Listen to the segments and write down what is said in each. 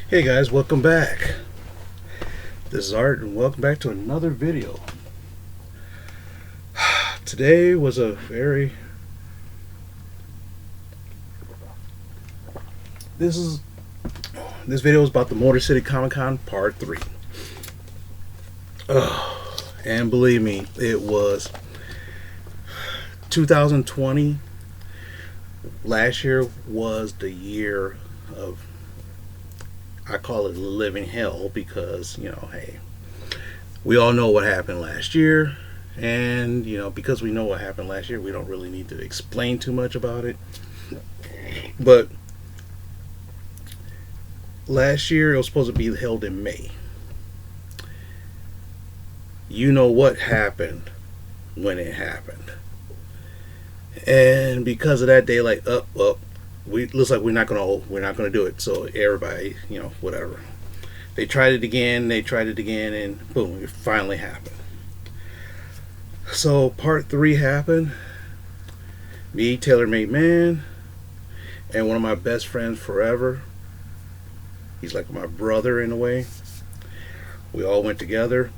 Hey guys, welcome back. This is Art and welcome back to another video. Today was a very this video is about the Motor City Comic Con Part 3. And believe me, it was 2020. Last year was the year of, I call it living hell because, hey, we all know what happened last year. And, because we know what happened last year, we don't really need to explain too much about it. But last year, it was supposed to be held in May. You know what happened when it happened. And because of that, they looks like we're not gonna do it. So everybody, whatever. They tried it again, and boom, it finally happened. So part 3 happened. Me, Tailor-Made Man, and one of my best friends forever. He's like my brother in a way. We all went together.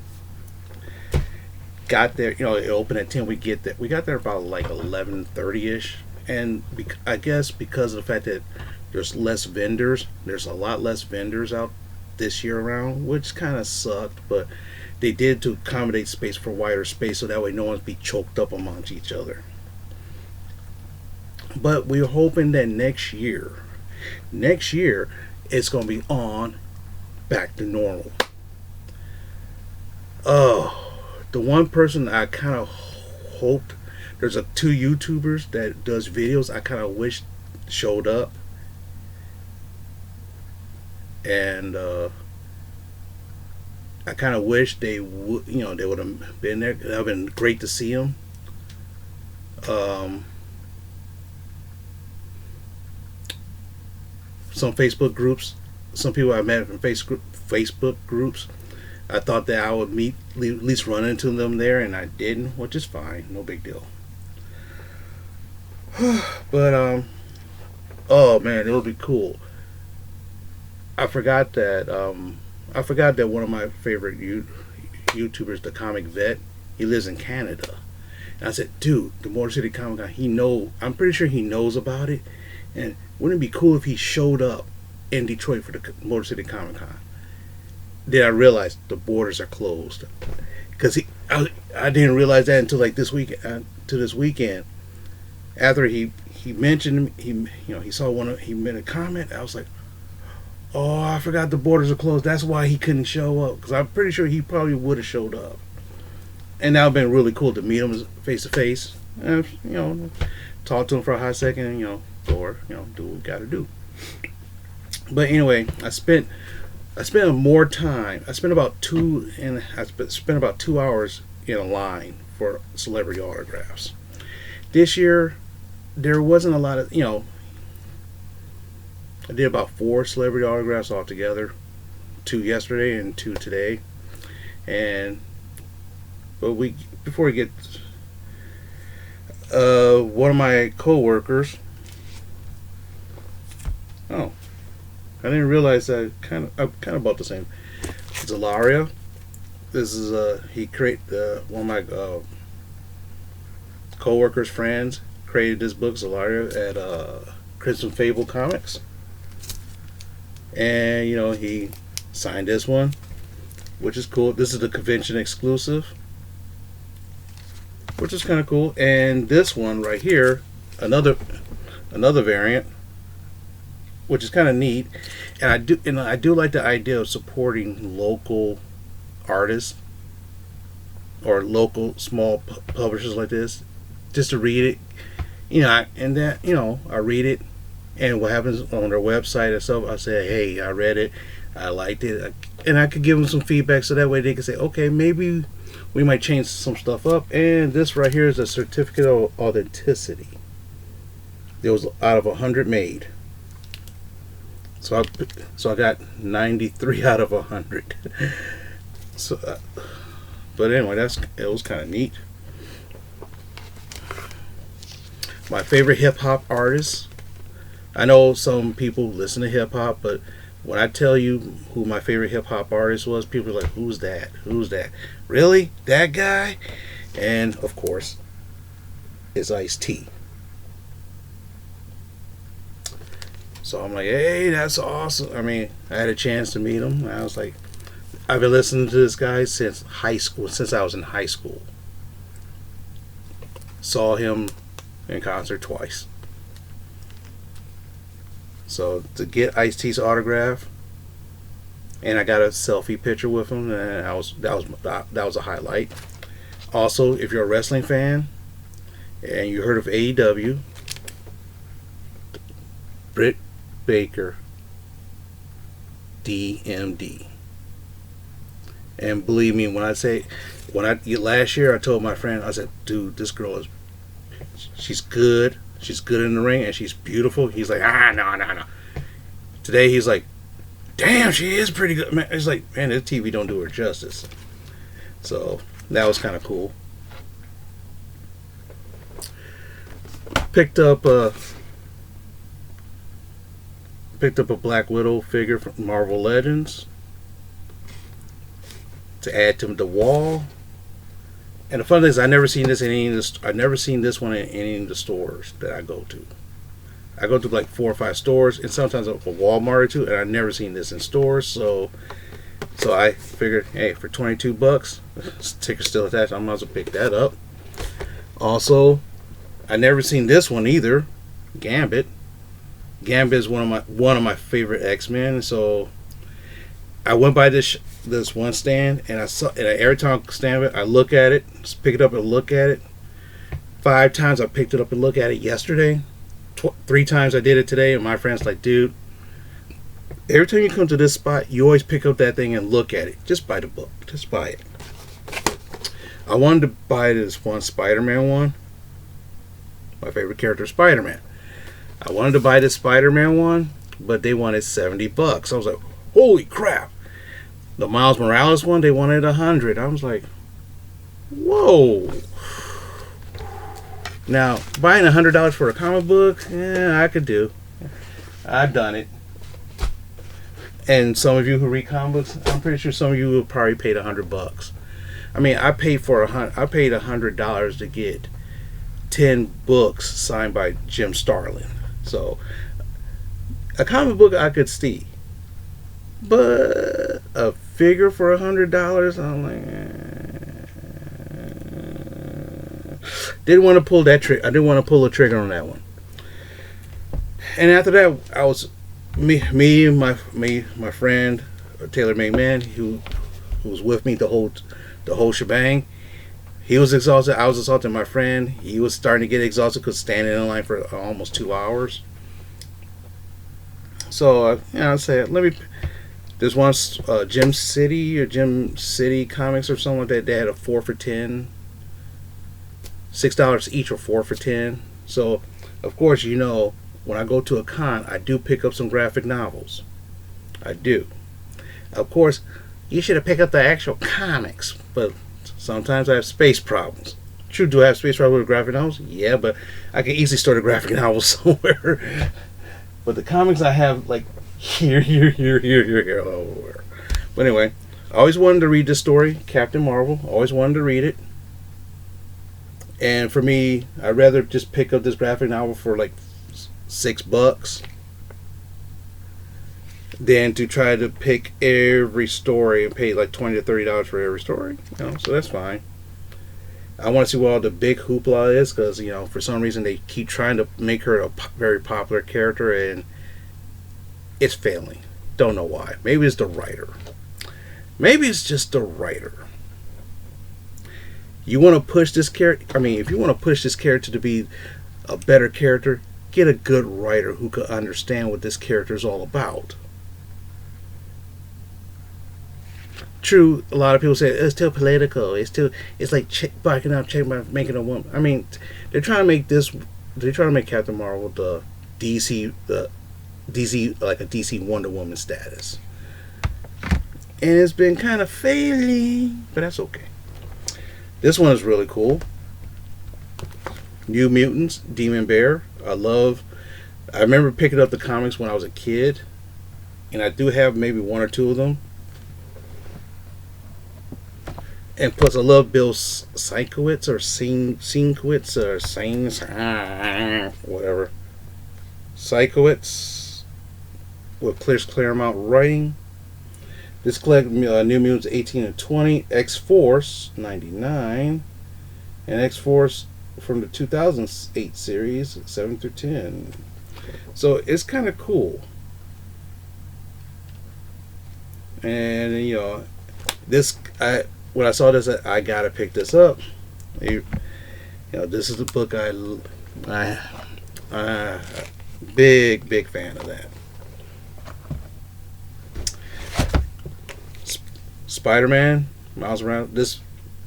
Got there, it opened at 10. We got there about like 11:30ish. And I guess because of the fact that there's a lot less vendors out this year around, which kind of sucked, but they did to accommodate space for wider space so that way no one's be choked up amongst each other. But we're hoping that next year it's going to be on back to normal. The one person I kind of hoped, there's two YouTubers that does videos I kind of wish showed up, and I kind of wish they would, they would have been there. It would have been great to see them. Some Facebook groups, some people I met from Facebook groups, I thought that I would at least run into them there, and I didn't, which is fine, no big deal. But oh man, it'll be cool. I forgot that one of my favorite YouTubers, the Comic Vet, he lives in Canada. And I said, dude, the Motor City Comic Con, I'm pretty sure he knows about it. And wouldn't it be cool if he showed up in Detroit for the Motor City Comic Con? Then I realized the borders are closed. Because I didn't realize that until like this weekend. After he mentioned, he saw he made a comment. I was like, oh, I forgot the borders are closed. That's why he couldn't show up. Because I'm pretty sure he probably would have showed up. And that would have been really cool to meet him face to face. And, talk to him for a hot second, or do what we got to do. But anyway, I spent more time. I spent about 2 hours in a line for celebrity autographs. This year, there wasn't a lot of, I did about 4 celebrity autographs altogether. 2 yesterday and 2 today. Before we get, one of my co-workers, I didn't realize that I'm kind of about the same. Zalaria. This is one of my co-workers' friends created this book, Zalaria, at Crimson Fable Comics. And he signed this one, which is cool. This is the convention exclusive, which is kind of cool. And this one right here, another variant, which is kind of neat. And I do like the idea of supporting local artists or local small publishers like this, just to read it, I read it, and what happens on their website and stuff, I say, hey, I read it, I liked it, and I could give them some feedback so that way they can say, okay, maybe we might change some stuff up. And this right here is a certificate of authenticity. There was out of 100 made. So I got 93 out of 100. But anyway, it was kind of neat. My favorite hip hop artists. I know some people listen to hip hop, but When I tell you who my favorite hip hop artist was, people are like, "Who's that? Who's that? Really? That guy?" And of course, it's Ice-T. So I'm like, "Hey, that's awesome." I mean, I had a chance to meet him. I was like, I've been listening to this guy since high school, since I was in high school. Saw him in concert twice. So to get Ice-T's autograph, and I got a selfie picture with him, and that was a highlight. Also, if you're a wrestling fan and you heard of AEW, Britt Baker, DMD. And believe me, last year I told my friend, I said, "Dude, this girl she's good. She's good in the ring and she's beautiful." He's like, no. Today he's like, "Damn, she is pretty good." Man, it's like, man, this TV don't do her justice. So that was kind of cool. Picked up a Black Widow figure from Marvel Legends to add to the wall. And the fun thing is, I never seen this one in any of the stores that I go to. I go to like 4 or 5 stores, and sometimes a Walmart or two, and I've never seen this in stores. So I figured, hey, for $22, sticker still attached, I might as well pick that up. Also, I never seen this one either, Gambit. Gambit is one of my favorite X-Men. So I went by this one stand, and every time I stand it, I look at it, just pick it up and look at it. 5 times I picked it up and looked at it yesterday. 3 times I did it today, and my friend's like, "Dude, every time you come to this spot, you always pick up that thing and look at it. Just buy the book. Just buy it." I wanted to buy this one Spider-Man one. My favorite character is Spider-Man. I wanted to buy this Spider-Man one, but they wanted $70. I was like, "Holy crap!" The Miles Morales one, they wanted $100. I was like, "Whoa!" Now, buying $100 for a comic book, I could do. I've done it. And some of you who read comic books, I'm pretty sure some of you have probably paid $100. I mean, I paid $100 to get 10 books signed by Jim Starlin. So, a comic book I could see, but a figure for $100, I'm like, didn't want to pull that trick. I didn't want to pull the trigger on that one. And after that, I was me and my friend Taylor McMahon, who was with me the whole shebang. He was exhausted. I was exhausted. My friend, he was starting to get exhausted because standing in line for almost 2 hours. So I said, let me. There's one Gem City Comics or something like that. They had a 4 for $10, $6 each or 4 for $10. So, of course, when I go to a con, I do pick up some graphic novels. I do. Of course, you should have picked up the actual comics, but sometimes I have space problems. True, do I have space problems with graphic novels? Yeah, but I can easily start a graphic novel somewhere. But the comics I have, like, here, everywhere. But anyway, I always wanted to read this story, Captain Marvel. Always wanted to read it. And for me, I'd rather just pick up this graphic novel for like $6 than to try to pick every story and pay like $20 to $30 for every story. So that's fine. I want to see what all the big hoopla is, because for some reason they keep trying to make her a very popular character, and it's failing. Don't know why. Maybe it's the writer. Maybe it's just the writer. You want to push this character? I mean, if you want to push this character to be a better character, get a good writer who could understand what this character is all about. True, a lot of people say it's too political. It's like backing out, making a woman. I mean, they're trying to make Captain Marvel the DC like a DC Wonder Woman status, and it's been kind of failing, but that's okay. This one is really cool. New Mutants, Demon Bear. I remember picking up the comics when I was a kid. and I do have maybe one or two of them. And plus, I love Bill Sienkiewicz or Sienkiewicz or Sains, whatever. Sienkiewicz with Chris Claremont writing. This collect New Mutants 18 and 20, X Force 99, and X Force from the 2008 series 7 through 10. So it's kind of cool. And this when I saw this, I gotta pick this up. This is the book I big fan of that. SpiderMan, Miles Around. This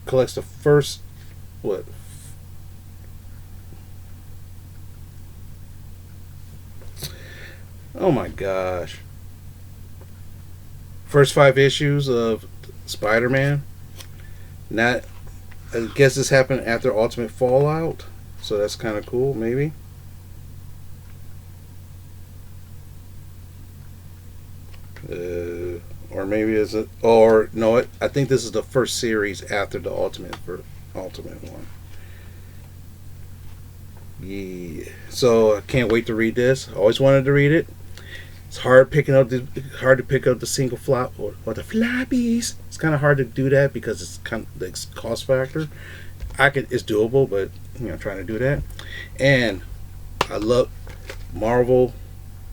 collects the first what? Oh my gosh! First 5 issues of Spider-Man. Not, I guess this happened after Ultimate Fallout, so that's kind of cool, maybe. Or maybe is it? Or no, I think this is the first series after the Ultimate one. Yeah. So I can't wait to read this. I always wanted to read it. It's hard to pick up the single flop or the floppies. It's kind of hard to do that because it's kind of the cost factor. It's doable, but trying to do that. And I love Marvel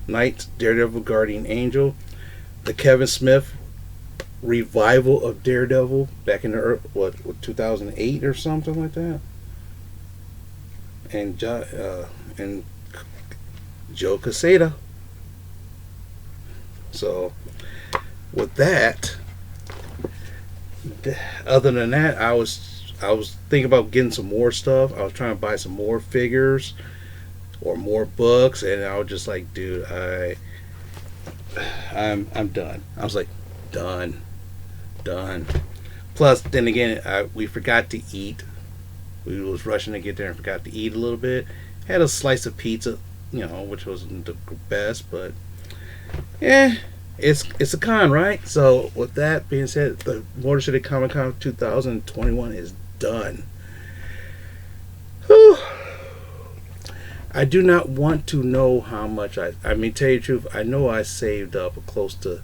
Knights, Daredevil, Guardian Angel, the Kevin Smith revival of Daredevil back in the 2008 or something like that. And Joe Quesada. So with that, other than that, I was thinking about getting some more stuff. I was trying to buy some more figures or more books, and I was just like, dude, I'm done. I was like, done. Plus, then again, we forgot to eat. We was rushing to get there and forgot to eat a little bit. Had a slice of pizza, which wasn't the best, but yeah, it's a con, right? So with that being said, the Motor City Comic Con 2021 is done. Whew. I do not want to know how much I mean, tell you the truth, I know I saved up close to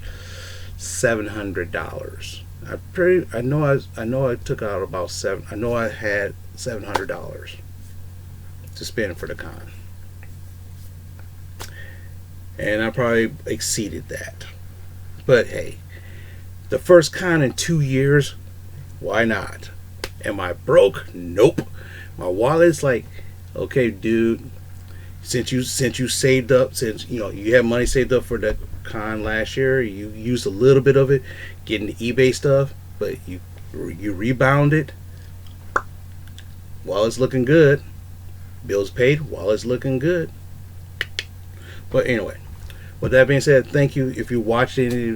$700. I know I took out about seven. I know I had $700 to spend for the con, and I probably exceeded that. But hey, the first con in 2 years, why not? Am I broke? Nope. My wallet's like, okay, dude. Since you saved up, since you had money saved up for that con last year, you used a little bit of it getting the eBay stuff, but you rebounded. Wallet's looking good. Bills paid. Wallet's looking good. But anyway, with that being said, thank you. If you watch any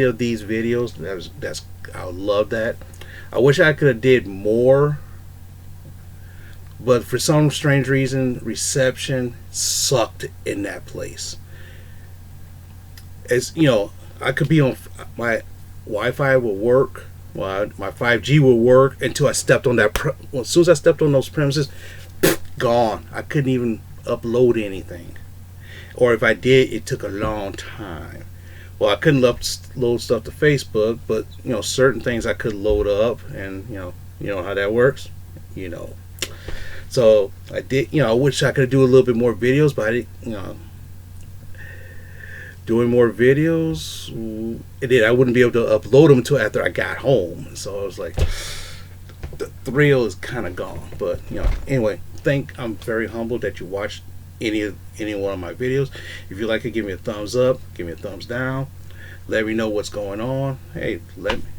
of these videos, I would love that. I wish I could have did more, but for some strange reason, reception sucked in that place. As I could be on my Wi-Fi will work, my 5G will work until I stepped on that. As soon as I stepped on those premises, gone. I couldn't even upload anything, or if I did, it took a long time. Well, I couldn't upload stuff to Facebook, but certain things I could load up, and you know how that works, So I did, I wish I could do a little bit more videos, but I didn't, doing more videos, I wouldn't be able to upload them until after I got home. So I was like, the thrill is kind of gone. But anyway, I'm very humbled that you watched any one of my videos. If you like it, give me a thumbs up, give me a thumbs down. Let me know what's going on. Hey,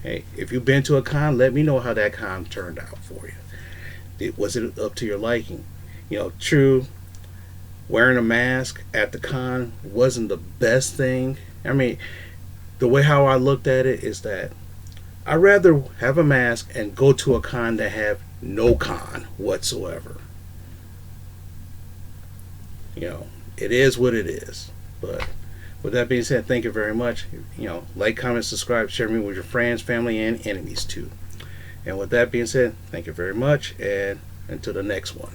if you've been to a con, let me know how that con turned out for you. Was it up to your liking? True, wearing a mask at the con wasn't the best thing. I mean, the way how I looked at it is that I'd rather have a mask and go to a con than have no con whatsoever. It is what it is. But With that being said, thank you very much. Like, comment, subscribe, share me with your friends, family, and enemies too. And with that being said, thank you very much, and until the next one.